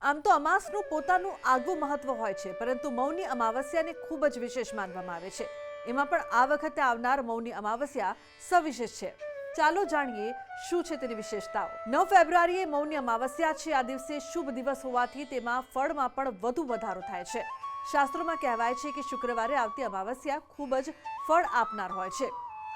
આમ તો અમાસનું પોતાનું આગવું મહત્વ હોય છે, પરંતુ મૌની અમાવસ્યાને ખૂબ જ વિશેષ માનવામાં આવે છે. એમાં પણ આ વખતે આવનાર મૌની અમાવસ્યા સવિશેષ છે. ચાલો જાણીએ શું છે તેની વિશેષતાઓ. 9 ફેબ્રુઆરીએ મૌની અમાવસ્યા છે. આ દિવસે શુભ દિવસ હોવાથી તેમાં ફળમાં પણ વધુ વધારો થાય છે. શાસ્ત્રોમાં કહેવાય છે કે શુક્રવારે આવતી અમાવસ્યા ખૂબ જ ફળ આપનાર હોય છે.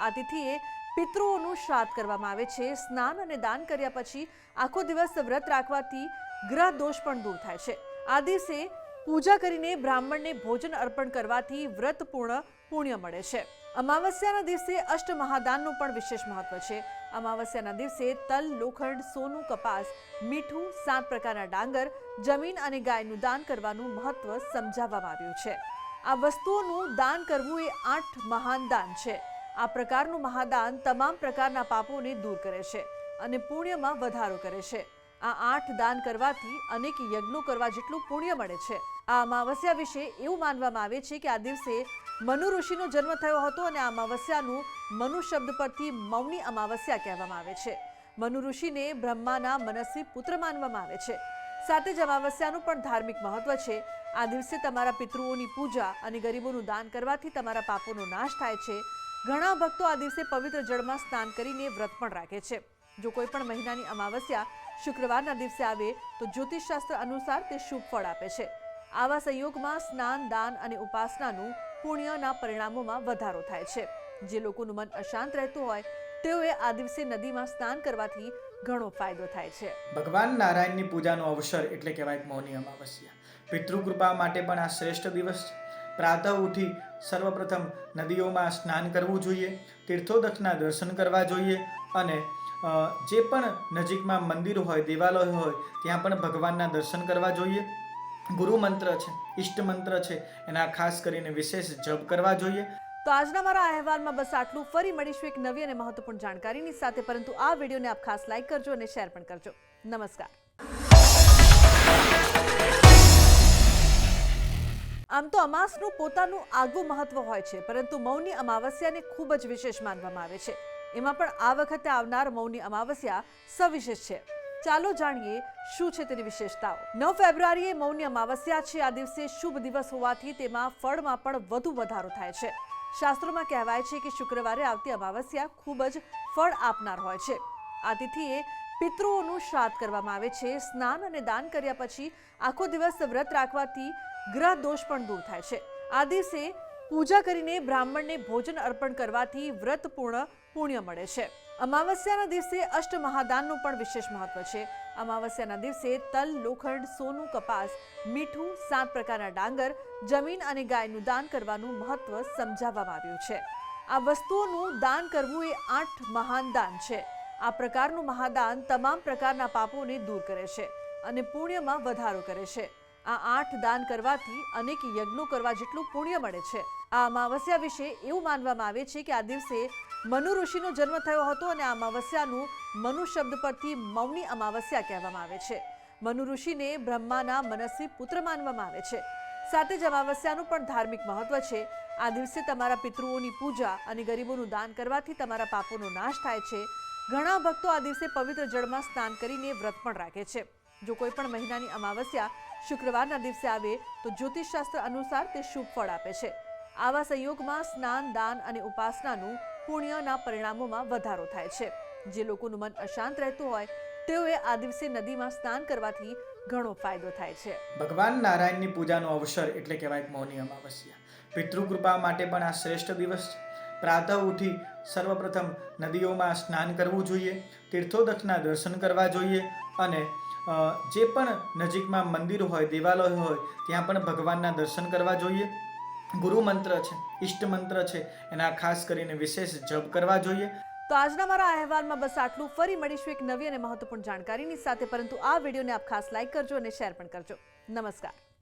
આ તિથિએ પિતૃઓનું શ્રાદ્ધ કરવામાં આવે છે. સ્નાન અને દાન કર્યા પછી આખો દિવસ વ્રત રાખવાથી ગ્રહ દોષ પણ દૂર થાય છે. આ દિવસે પૂજા કરીને બ્રાહ્મણને ભોજન અર્પણ કરવાથી વ્રત પૂર્ણ પુણ્ય મળે છે. અમાવસ્યાના દિવસે અષ્ટમહાદાનનું પણ વિશેષ મહત્વ છે. અમાવસ્યાના દિવસે તલ, લોખંડ, સોનું, કપાસ, મીઠું, 7 પ્રકારના ડાંગર, જમીન અને ગાયનું દાન કરવાનું મહત્વ સમજાવવામાં આવ્યું છે. આ વસ્તુઓનું દાન કરવું એ 8 મહાન દાન છે. આ પ્રકારનું મહાદાન તમામ પ્રકારના પાપોને દૂર કરે છે અને પુણ્યમાં વધારો કરે છે. આ 8 દાન કરવાથી અનેક યજ્ઞો કરવા જેટલું પુણ્ય મળે છે. આ અમાવસ્યા વિશે એવું માનવામાં આવે છે કે આ દિવસે મનુ ઋષિનો જન્મ થયો હતો અને આ અમાવસ્યાનું મનુ શબ્દ પરથી મૌની અમાવસ્યા કહેવામાં આવે છે. મનુ ઋષિને બ્રહ્માના મનસ્વી પુત્ર માનવામાં આવે છે. સાથે જ અમાવસ્યાનું પણ ધાર્મિક મહત્વ છે. આ દિવસે તમારા પિતૃઓની પૂજા અને ગરીબોનું દાન કરવાથી તમારા પાપોનો નાશ થાય છે. ઘણા ભક્તો આ દિવસે પવિત્ર જળમાં સ્નાન કરીને વ્રત પણ રાખે છે. જો કોઈ પણ મહિનાની અમાવસ્યા શુક્રવારના દિવસે આવે તો જ્યોતિષશાસ્ત્ર અનુસાર તે શુભ ફળ આપે છે. આવા સંયોગમાં સ્નાન, દાન અને ઉપાસનાનું પુણ્યના પરિણામોમાં વધારો થાય છે. જે લોકોનું મન અશાંત રહેતું હોય તેઓએ આ દિવસે નદીમાં સ્નાન કરવાથી ઘણો ફાયદો થાય છે. ભગવાન નારાયણની પૂજાનો અવસર એટલે કહેવાય મૌની અમાવસ્યા. પિતૃકૃપા માટે પણ આ શ્રેષ્ઠ દિવસ છે. પ્રાતઃ ઉઠી સર્વપ્રથમ નદીઓમાં સ્નાન કરવું જોઈએ, તીર્થોદકના દર્શન કરવા જોઈએ અને જે પણ નજીકમાં મંદિર હોય, દેવાલય હોય ત્યાં પણ ભગવાનના દર્શન કરવા જોઈએ. ગુરુ મંત્ર છે, ઈષ્ટ મંત્ર છે, એના ખાસ કરીને વિશેષ જપ કરવા જોઈએ. તો આજના મારા અહેવાલમાં બસ આટલું. ફરી મળીશું એક નવી અને મહત્વપૂર્ણ જાણકારીની સાથે, પરંતુ આ વિડીયોને આપ ખાસ લાઈક કરજો અને શેર પણ કરજો. નમસ્કાર. આમ તો અમાસનું પોતાનું આગવું મહત્વ હોય છે, પરંતુ મૌની અમાવસ્યાને ખૂબ જ વિશેષ માનવામાં આવે છે. એમાં પણ આ વખતે આવનાર મૌની અમાવસ્યા સવિશેષ છે. ચાલો જાણીએ શું છે તેની વિશેષતાઓ. 9 ફેબ્રુઆરીએ મૌની અમાવસ્યા છે. આ દિવસે શુભ દિવસ હોવાથી તેમાં ફળમાં પણ વધુ વધારો થાય છે. શાસ્ત્રોમાં કહેવાય છે કે શુક્રવારે આવતી અમાવસ્યા ખૂબ જ ફળ આપનાર હોય છે. આ તિથિએ પિતૃઓનું શ્રાદ્ધ કરવામાં આવે છે. સ્નાન અને દાન કર્યા પછી આખો દિવસ વ્રત રાખવાથી ગ્રહ દોષ પણ દૂર થાય છે. આ દિવસે પૂજા કરીને બ્રાહ્મણને ભોજન અર્પણ કરવાથી વ્રત પૂર્ણ પુણ્ય મળે છે. અમાવસ્યાના દિવસે અષ્ટમહાદાનનું પણ વિશેષ મહત્વ છે. અમાવસ્યાના દિવસે તલ, લોખંડ, સોનું, કપાસ, મીઠું, 7 પ્રકારના ડાંગર, જમીન અને ગાયનું દાન કરવાનું મહત્વ સમજાવવામાં આવ્યું છે. આ વસ્તુઓનું દાન કરવું એ 8 મહાન દાન છે. આ પ્રકારનું મહાદાન તમામ પ્રકારના પાપોને દૂર કરે છે અને પુણ્યમાં વધારો કરે છે. આ 8 દાન કરવાથી અનેક યજ્ઞો કરવા જેટલું પુણ્ય મળે છે. આ અમાવસ્યા વિશે એવું માનવામાં આવે છે કે આ દિવસે મનુ ઋષિનો જન્મ થયો હતો અને આ અમાવસ્યાનું મનુ શબ્દ પરથી મૌની અમાવસ્યા કહેવામાં આવે છે. મનુ ઋષિને બ્રહ્માના મનસ્વી પુત્ર માનવામાં આવે છે. સાથે જ અમાવસ્યાનું પણ ધાર્મિક મહત્વ છે. આ દિવસે તમારા પિતૃઓની પૂજા અને ગરીબોનું દાન કરવાથી તમારા પાપોનો નાશ થાય છે. ઘણા ભક્તો આ દિવસે પવિત્ર જળમાં સ્નાન કરીને વ્રત પણ રાખે છે. જો કોઈ પણ મહિનાની અમાવસ્યા શુક્રવારના દિવસે આવે તો જ્યોતિષશાસ્ત્ર અનુસાર તે શુભ ફળ આપે છે. આવા સંયોગમાં સ્નાન, દાન અને ઉપાસનાનું પુણ્યના પરિણામોમાં વધારો થાય છે. જે લોકોનું મન અશાંત રહેતું હોય તેઓએ આ દિવસે નદીમાં સ્નાન કરવાથી ઘણો ફાયદો થાય છે. ભગવાન નારાયણની પૂજાનો અવસર એટલે કહેવાય મૌની અમાવસ્યા. પિતૃકૃપા માટે પણ આ શ્રેષ્ઠ દિવસ છે. પ્રાતઃ ઉઠી સર્વપ્રથમ નદીઓમાં સ્નાન કરવું જોઈએ, તીર્થોદકના દર્શન કરવા જોઈએ અને જે પણ નજીકમાં મંદિર હોય, દેવાલય હોય ત્યાં પણ ભગવાનના દર્શન કરવા જોઈએ. ગુરુ મંત્ર છે, ઈષ્ટ મંત્ર છે, એના ખાસ કરીને વિશેષ જપ કરવા જોઈએ. તો આજના મારા અહેવાલમાં બસ આટલું. ફરી મળીશું એક નવી અને મહત્વપૂર્ણ જાણકારીની સાથે, પરંતુ આ વિડીયોને આપ ખાસ લાઈક કરજો અને શેર પણ કરજો. નમસ્કાર.